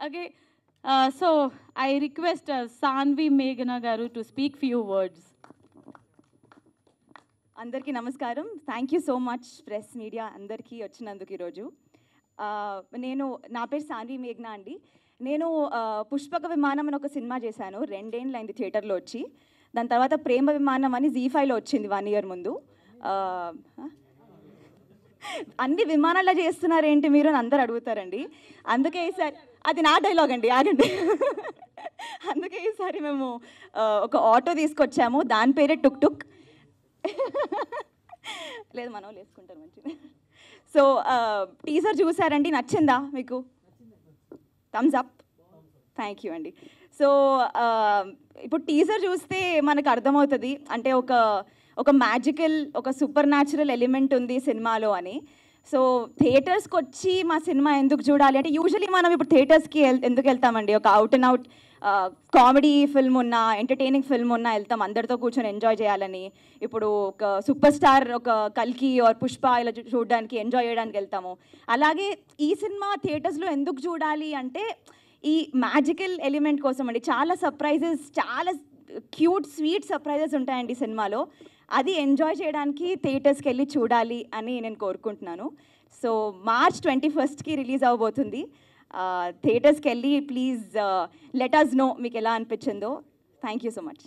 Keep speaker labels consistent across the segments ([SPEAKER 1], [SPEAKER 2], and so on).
[SPEAKER 1] Okay, so I request Sanvi Meghana Garu to speak few words.
[SPEAKER 2] అందరికీ నమస్కారం. Thank you so much press media అందరికీ వచ్చినందుకు ఈరోజు. నా పేరు సాన్వి మేఘ్నా అండి. నేను పుష్పక విమానం అని ఒక సినిమా చేశాను. 2 ఏళ్ళైంది థియేటర్లో వచ్చి. దాని తర్వాత ప్రేమ విమానం అని జీ5లో వచ్చింది 1 ఇయర్ ముందు. అన్ని విమానాల్లో చేస్తున్నారేంటి మీరు అని అందరు అడుగుతారండి. అందుకే ఈసారి అది నా డైలాగ్ అండి, ఆగండి. అందుకే ఈసారి మేము ఒక ఆటో తీసుకొచ్చాము. దాని పేరే టుక్ టుక్. లేదు, మనం వేసుకుంటారు మంచిది. సో టీజర్ చూసారండి, నచ్చిందా మీకు? Thumbs up. థ్యాంక్ యూ అండి. సో ఇప్పుడు టీజర్ చూస్తే మనకు అర్థమవుతుంది, అంటే ఒక మ్యాజికల్, ఒక సూపర్ న్యాచురల్ ఎలిమెంట్ ఉంది సినిమాలో అని. సో థియేటర్స్కి వచ్చి మా సినిమా ఎందుకు చూడాలి అంటే, యూజువలీ మనం ఇప్పుడు థియేటర్స్కి ఎందుకు వెళ్తామండి? ఒక out and out comedy film ఉన్నా, ఎంటర్టైనింగ్ ఫిల్మ్ ఉన్నా వెళ్తాం అందరితో కూర్చొని ఎంజాయ్ చేయాలని. ఇప్పుడు ఒక సూపర్ స్టార్, ఒక కల్కి ఆర్ పుష్ప ఇలా చూడడానికి, ఎంజాయ్ చేయడానికి వెళ్తాము. అలాగే ఈ సినిమా థియేటర్స్లో ఎందుకు చూడాలి అంటే, ఈ మ్యాజికల్ ఎలిమెంట్ కోసం అండి. చాలా సర్ప్రైజెస్, చాలా క్యూట్ స్వీట్ సర్ప్రైజెస్ ఉంటాయండి సినిమాలో. అది ఎంజాయ్ చేయడానికి థియేటర్స్కి వెళ్ళి చూడాలి అని నేను కోరుకుంటున్నాను. సో మార్చ్ 21కి రిలీజ్ అవ్వబోతుంది. థియేటర్స్కి వెళ్ళి ప్లీజ్ లెట్ అస్ నో మీకు ఎలా అనిపించిందో. Thank you so much.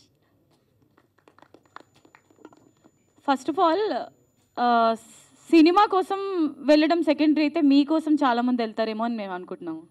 [SPEAKER 1] First of all cinema కోసం వెళ్ళడం సెకండరీ అయితే, మీకోసం చాలామంది వెళ్తారేమో అని మేము అనుకుంటున్నాము.